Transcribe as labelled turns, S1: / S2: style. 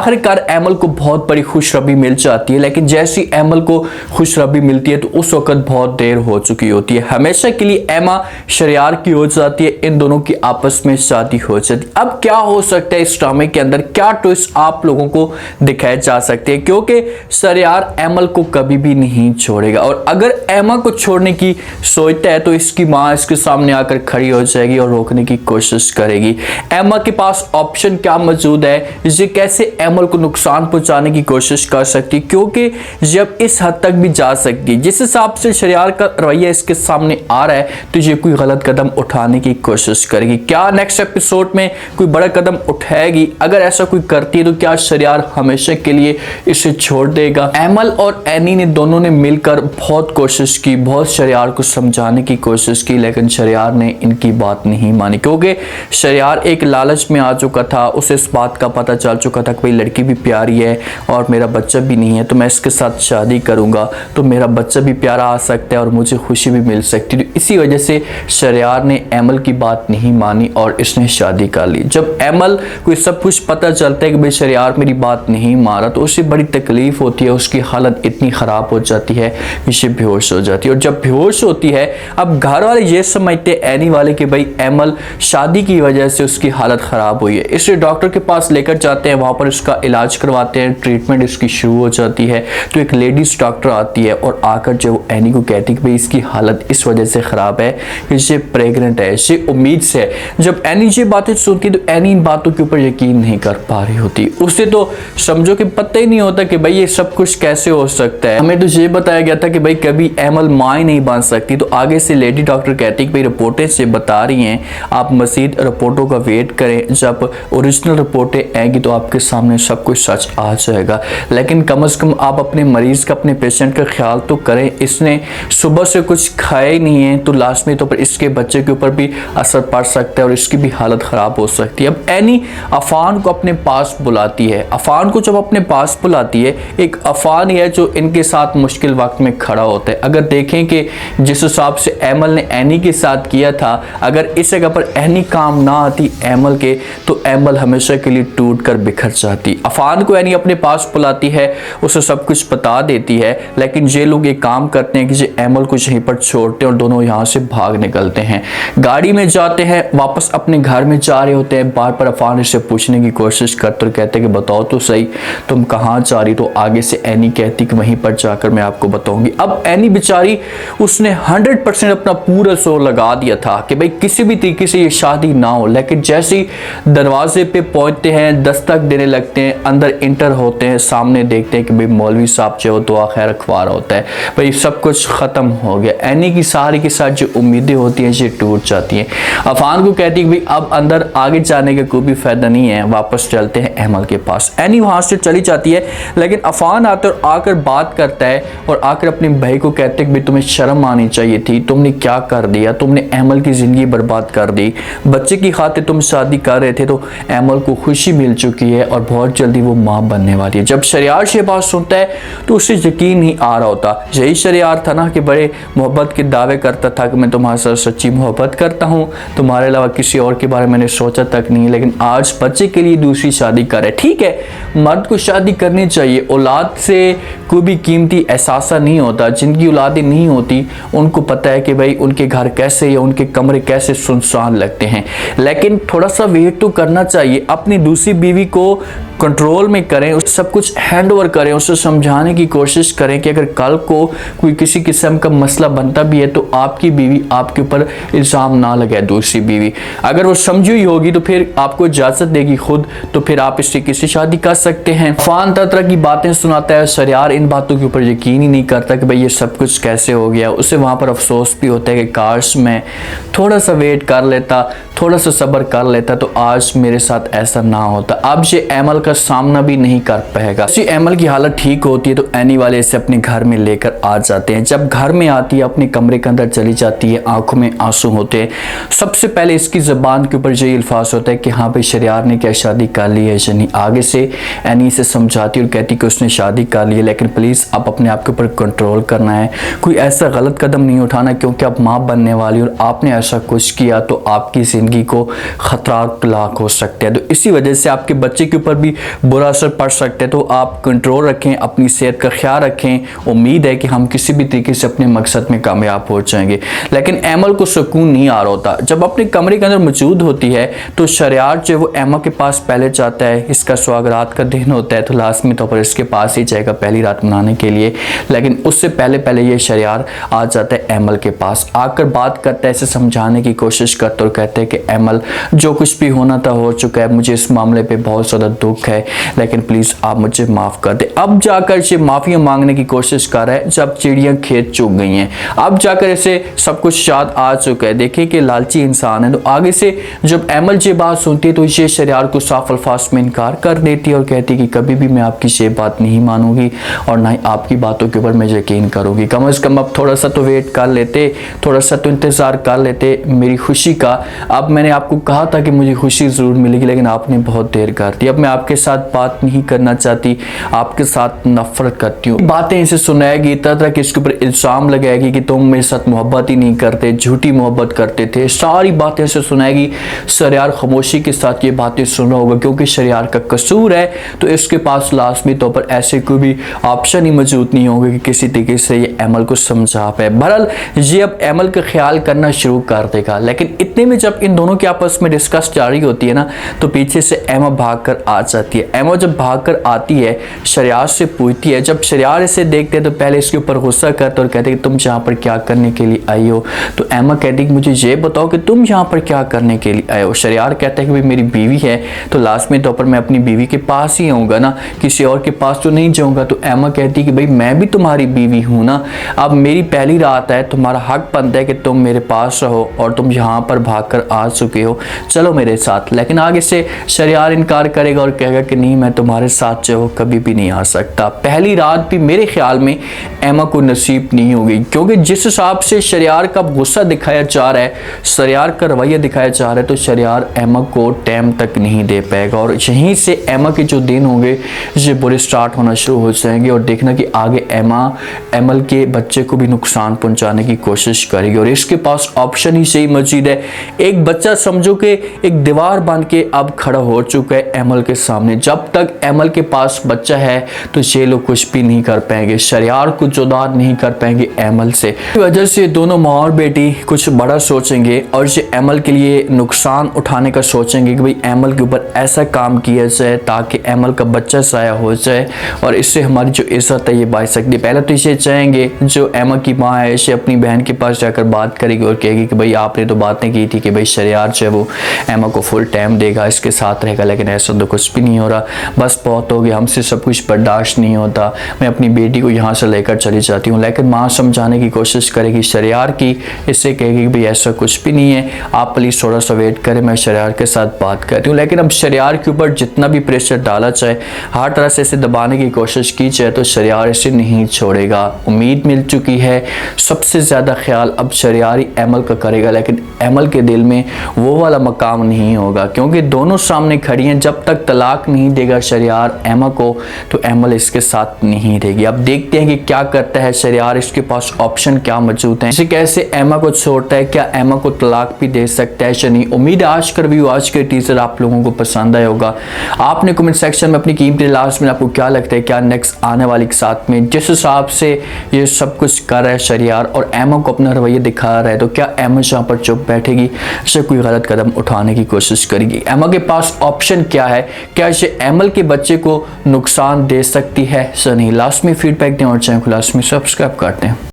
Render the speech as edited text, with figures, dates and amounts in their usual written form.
S1: आखिरकार एमल को बहुत बड़ी खुशखबरी मिल जाती है, लेकिन जैसी एमल को खुशखबरी मिलती है तो उस वक्त बहुत देर हो चुकी होती है। हमेशा के लिए एमा शरियार की हो जाती है, इन दोनों की आपस में शादी हो जाती है। अब क्या हो सकता है इस ड्रामे के अंदर, क्या ट्विस्ट आप लोगों को दिखाए जा सकते हैं, क्योंकि शरियार एमल को कभी भी नहीं छोड़ेगा और अगर एमा को छोड़ने की सोचता है तो इसकी माँ इसके सामने आकर खड़ी हो जाएगी और रोकने की कोशिश करेगी। एमा के पास ऑप्शन क्या मौजूद है, ये कैसे एमल को नुकसान पहुंचाने की कोशिश कर सकती, क्योंकि जब इस हद तक भी जा सकती है जिस हिसाब से शरियार का रवैया इसके सामने आ रहा है तो ये कोई गलत कदम उठाने की कोशिश करेगी। क्या नेक्स्ट एपिसोड में कोई बड़ा कदम उठाएगी? अगर ऐसा कोई करती है तो क्या शरियार हमेशा के लिए इसे छोड़ देगा? एमल और एनी ने दोनों ने मिलकर बहुत कोशिश की, बहुत शरियार को समझाने की कोशिश की, लेकिन शरियार ने इनकी बात नहीं मानी, क्योंकि शरियार एक लालच में आ चुका था। उसे इस बात का पता चल चुका था कि लड़की भी प्यारी है और मेरा बच्चा भी नहीं है, तो मैं इसके साथ शादी करूंगा तो मेरा बच्चा भी प्यारा आ सकता है और मुझे खुशी भी मिल सकती है। तो इसी वजह से शरियार ने एमल की बात नहीं मानी और इसने शादी कर ली। जब एमल को सब कुछ पता चलता है कि भाई शरियार मेरी बात नहीं मारा तो उसे बड़ी तकलीफ होती है, उसकी हालत इतनी ख़राब हो जाती है कि उसे बेहोश हो जाती है। और जब बेहोश होती है, अब घर वाले ये समझते एनी वाले कि भाई एमल शादी की वजह से उसकी हालत ख़राब हुई है, इसलिए डॉक्टर के पास लेकर जाते हैं, वहाँ पर उसका इलाज करवाते हैं, ट्रीटमेंट इसकी शुरू हो जाती है। तो एक लेडीज डॉक्टर आती है और आकर जो एनी को कहती है कि भाई इसकी हालत इस वजह से ख़राब है कि ये प्रेग्नेंट है, इसे उम्मीद से है। जब एनी ये बातें सुनती है तो एनी इन बातों के ऊपर यकीन नहीं कर पा रही होती, उसे तो समझो कि पता ही नहीं होता कि भाई ये सब कुछ कैसे हो सकता है। हमें तो ये बताया गया था कि भाई कभी एमल माँ ही नहीं बन सकती। तो आगे से लेडी डॉक्टर कहती है कि भाई रिपोर्टें से बता रही हैं, आप मज़ीद रिपोर्टों का वेट करें, जब ओरिजिनल रिपोर्टें आएंगी तो आपके सामने सब कुछ सच आ जाएगा। लेकिन कम से कम आप अपने मरीज़ का, अपने पेशेंट का ख्याल तो करें। इसने सुबह से कुछ खाया ही नहीं है तो लास्ट में तो पर इसके बच्चे के ऊपर भी असर पड़ सकता है और इसकी भी हालत ख़राब हो सकती है। अब एनी अफान को अपने पास बुलाती है। अफान को जब अपने पास बुलाती है, एक अफान ही है जो इनके साथ मुश्किल वक्त में खड़ा होता है। अगर देखें कि जिस हिसाब से एमल ने एनी के साथ किया था, अगर इस जगह पर एनी काम ना आती एमल के तो एमल हमेशा के लिए टूट कर बिखर जाती। अफान को एनी अपने पास बुलाती है, उसे सब कुछ बता देती है, लेकिन ये लोग एक काम करते हैं कि ये एमल को यहीं पर छोड़ते हैं और दोनों यहाँ से भाग निकलते हैं। गाड़ी में जाते हैं, वापस अपने घर में जा रहे होते हैं। बार बार अफान इससे पूछने की कोशिश करते और कहते हैं कि बताओ तो सही तुम कहाँ जा रही? तो आगे से एनी कहती कि वहीं पर जाकर मैं आपको बताऊंगी। अब एनी बेचारी उसने 100% अपना पूरा जोर लगा दिया था कि भाई किसी भी तरीके से ये शादी ना हो, लेकिन जैसे ही दरवाजे पे पहुंचते हैं, दस्तक देने लगते हैं, अंदर इंटर होते हैं, सामने देखते हैं कि भाई मौलवी साहब जो दुआ खैर रखवा रहा होता है। भाई सब कुछ ख़त्म हो गया। एनी की सारी के साथ जो उम्मीदें होती हैं ये टूट जाती हैं। अफान को कहती है कि भाई अब अंदर आगे जाने का कोई भी फ़ायदा नहीं है, वापस चलते हैं एमल के पास। एनी वहाँ से चली जाती है, लेकिन अफान आकर बात करता है और आकर अपने भाई को कहते हैं कि भाई तुम्हें शर्म आनी चाहिए थी, तुमने क्या कर दिया, तुमने एमल की ज़िंदगी बर्बाद कर दी। बच्चे की खातिर तुम शादी कर रहे थे तो एमल को खुशी मिल चुकी है और बहुत जल्दी वो माँ बनने वाली है। जब शरियार ये बात सुनता है तो उसे यकीन नहीं आ रहा होता। यही शरियार था ना कि बड़े मोहब्बत के दावे करता था कि मैं तुम्हारे साथ सच्ची मोहब्बत करता हूँ, तुम्हारे अलावा किसी और के बारे में मैंने सोचा तक नहीं, लेकिन आज बच्चे के लिए दूसरी शादी करे। ठीक है, मर्द को शादी करनी चाहिए, औलाद से कोई भी कीमती एहसास नहीं होता। जिनकी औलादें नहीं होती उनको पता है कि भाई उनके घर कैसे या उनके कमरे कैसे सुनसान लगते हैं, लेकिन थोड़ा सा वेट तो करना चाहिए। अपनी दूसरी बीवी को कंट्रोल में करें, उस सब कुछ हैंड ओवर करें, उसे समझाने की कोशिश करें कि अगर कल को कोई किसी किस्म का मसला बनता भी है तो आपकी बीवी आपके ऊपर इल्ज़ाम ना लगाए। दूसरी बीवी अगर वो समझी हुई होगी तो फिर आपको इजाज़त देगी खुद, तो फिर आप इससे किसी शादी कर सकते हैं। अफान तरह की बातें सुनाता है, शरियार इन बातों के ऊपर यकीन ही नहीं करता कि भाई ये सब कुछ कैसे हो गया। उसे वहाँ पर अफसोस भी होता है कि काश मैं थोड़ा सा वेट कर लेता, थोड़ा सा सब्र कर लेता तो आज मेरे साथ ऐसा ना होता। अब ये एमल का सामना भी नहीं कर पाएगा। एमल की हालत ठीक होती है तो एनी वाले इसे अपने घर में लेकर आ जाते हैं। जब घर में आती है अपने कमरे के अंदर चली जाती है, आंखों में आंसू होते हैं। सबसे पहले इसकी ज़बान के ऊपर यही अल्फाज होता है कि हाँ भाई शरियार ने क्या शादी कर ली है या नहीं। आगे से एनी से समझाती और कहती कि उसने शादी कर ली है, लेकिन प्लीज़ आप अपने आप के ऊपर कंट्रोल करना है, कोई ऐसा गलत कदम नहीं उठाना, क्योंकि आप माँ बनने वाली और आपने ऐसा कुछ किया तो आपकी ज़िंदगी को ख़तरा लाक हो सकते हैं। तो इसी वजह से आपके बच्चे के ऊपर भी बुरा असर पड़ सकता है। तो आप कंट्रोल रखें, अपनी सेहत का ख्याल रखें। उम्मीद है कि हम किसी भी तरीके से अपने मकसद में कामयाब हो जाएंगे। लेकिन एमल को सुकून नहीं आ रहा होता। जब अपने कमरे के अंदर मौजूद होती है तो शरियार जो है वो एमा के पास पहले जाता है। इसका सुहाग रात का दिन होता है तो लाजमी तौर पर इसके पास ही जाएगा पहली रात मनाने के लिए। लेकिन उससे पहले पहले ये शरियार आ जाता है एमल के पास, आकर बात करता है, इसे समझाने की कोशिश करता और कहते हैं कि एमल जो कुछ भी होना था हो चुका है, मुझे इस मामले पे बहुत ज़्यादा दुख है, लेकिन प्लीज़ आप मुझे माफ़ कर दे। अब जाकर ये माफ़िया मांगने की कोशिश कर रहा है जब चिड़ियाँ खेत चुग गई हैं। अब जाकर इसे सब कुछ याद आ चुका है। देखिए कि लालची इंसान है। तो आगे से जब एमल ये बात सुनती है तो ये शरियार को साफ अल्फाज में इनकार कर देती है और कहती है कि कभी भी मैं आपकी ये बात नहीं मानूंगी और ना ही आपकी बातों के ऊपर मैं यकीन करूंगी। कम से कम अब थोड़ा सा तो वेट कर लेते, थोड़ा सा तो इंतज़ार कर लेते मेरी खुशी का। अब मैंने आपको कहा था कि मुझे खुशी ज़रूर मिलेगी, लेकिन आपने बहुत देर कर दी। अब मैं आपके साथ बात नहीं करना चाहती, आपके साथ नफरत करती हूँ। बातें इसे सुनाएगी, तरह तरह के इसके ऊपर इल्ज़ाम लगाएगी कि तुम मेरे साथ मोहब्बत ही नहीं करते, झूठी मोहब्बत करते थे। सारी बातें इसे सुनाएगी। शरियार खामोशी के साथ ये बातें सुन रहा होगा, क्योंकि शरियार का कसूर है तो इसके पास लाजमी तौर पर ऐसे कोई भी ऑप्शन ही मौजूद नहीं होगा कि किसी तरीके से ये एमल को समझा पाए। बहरहाल ये अब एमल का ख्याल करना शुरू कर देगा। लेकिन इतने में जब इन दोनों की आपस में डिस्कस जारी होती है ना, तो पीछे से एमा भाग कर आ जाती है। एमा जब भाग कर आती है शरियार से पूछती है, जब शरियार इसे देखते हैं तो पहले इसके ऊपर गुस्सा करते और कहते कि तुम यहाँ पर क्या करने के लिए आई हो। तो एमा कहती कि मुझे ये बताओ कि तुम यहाँ पर क्या करने के लिए आए हो। शरियार कहता है कि भाई मेरी बीवी है तो लाजमी तौर पर मैं अपनी बीवी के पास ही आऊँगा ना, किसी और के पास तो नहीं जाऊँगा। तो एमा कहती कि भाई मैं भी तुम्हारी बीवी हूँ ना, अब मेरी पहली रात है, तुम्हारा हक बनता है कि तुम मेरे पास रहो और तुम यहाँ पर भाग कर आ चुके हो, चलो मेरे साथ। लेकिन आगे से शरियार इनकार करेगा और कहेगा कि नहीं, मैं तुम्हारे साथ जो कभी भी नहीं आ सकता। पहली रात भी मेरे ख्याल में एमा को नसीब नहीं होगी, क्योंकि जिस हिसाब से शरियार का गुस्सा दिखाया जा रहा है, शरियार का रवैया दिखाया जा रहा है, तो शरियार एमा को टाइम तक नहीं दे पाएगा और यहीं से एमा के जो दिन होंगे ये बुरे स्टार्ट होना शुरू हो जाएंगे। और देखना कि आगे एमा एमल के बच्चे को भी नुकसान पहुंचाने की कोशिश करेगी और इसके पास ऑप्शन ही सही मौजूद है। एक बच्चा समझो कि एक दीवार बन के अब खड़ा हो चुका है एमल के सामने। जब तक एमल के पास बच्चा है तो ये लोग कुछ भी नहीं कर पाएंगे, शरियार को जुदा नहीं कर पाएंगे एमल से। इस वजह से दोनों माँ और बेटी कुछ बड़ा सोचेंगे और ये एमल के लिए नुकसान उठाने का सोचेंगे कि भाई एमल के ऊपर ऐसा काम किया जाए ताकि एमल का बच्चा साया हो जाए और इससे हमारी जो इज्जत है ये बढ़ सकती है। पहले तो इसे चाहेंगे जो एमा की माँ है इसे अपनी बहन के पास जाकर बात करेगी और कहेगी कि भाई आपने तो बातें की थी कि भाई शरियार जो है वो एमा को फुल टाइम देगा, इसके साथ रहेगा, लेकिन ऐसा तो कुछ भी नहीं हो रहा, बस बहुत हो गया, हमसे सब कुछ बर्दाश्त नहीं होता, मैं अपनी बेटी को यहाँ से लेकर चली जाती हूँ। लेकिन माँ समझाने की कोशिश करेगी शरियार की, इससे कहेगी कि भाई ऐसा कुछ भी नहीं है, आप प्लीज़ थोड़ा सा वेट करें, मैं शरियार के साथ बात करती हूँ। लेकिन अब शरियार के ऊपर जितना भी प्रेशर डाला जाए, हर तरह से इसे दबाने की कोशिश की जाए, तो शरियार इसे नहीं छोड़ेगा। उम्मीद मिल चुकी है, सबसे ज़्यादा ख्याल अब शरियार ही एमल का करेगा, लेकिन एमल के दिल में वो वाला मकाम नहीं होगा, क्योंकि दोनों सामने खड़ी हैं। जब तक तलाक नहीं देगा शरियार एमा को तो एमल इसके साथ नहीं रहेगी। अब देखते हैं कि क्या करता है शरियार, इसके पास ऑप्शन क्या मौजूद है, इसे कैसे एमा को छोड़ता है, क्या एमा को तलाक भी दे सकता है या नहीं। उम्मीद है आज का रिव्यू, आज के टीजर आप लोगों को पसंद आया होगा। आपने कमेंट सेक्शन में अपनी कीमती लास्ट में आपको क्या लगता है, क्या नेक्स्ट आने वाले के साथ में जिस हिसाब से ये सब कुछ कर रहा है शरियार और एमा को अपना रवैया दिखा रहा है, तो क्या एमा यहाँ पर चुप बैठेगी या कोई गलत कदम उठाने की कोशिश करेगी। एमा के पास ऑप्शन क्या है, क्या ये एमल के बच्चे को नुकसान दे सकती है या नहीं। लास्ट में फीडबैक दें और चैनल को लास्ट में सब्सक्राइब करते हैं।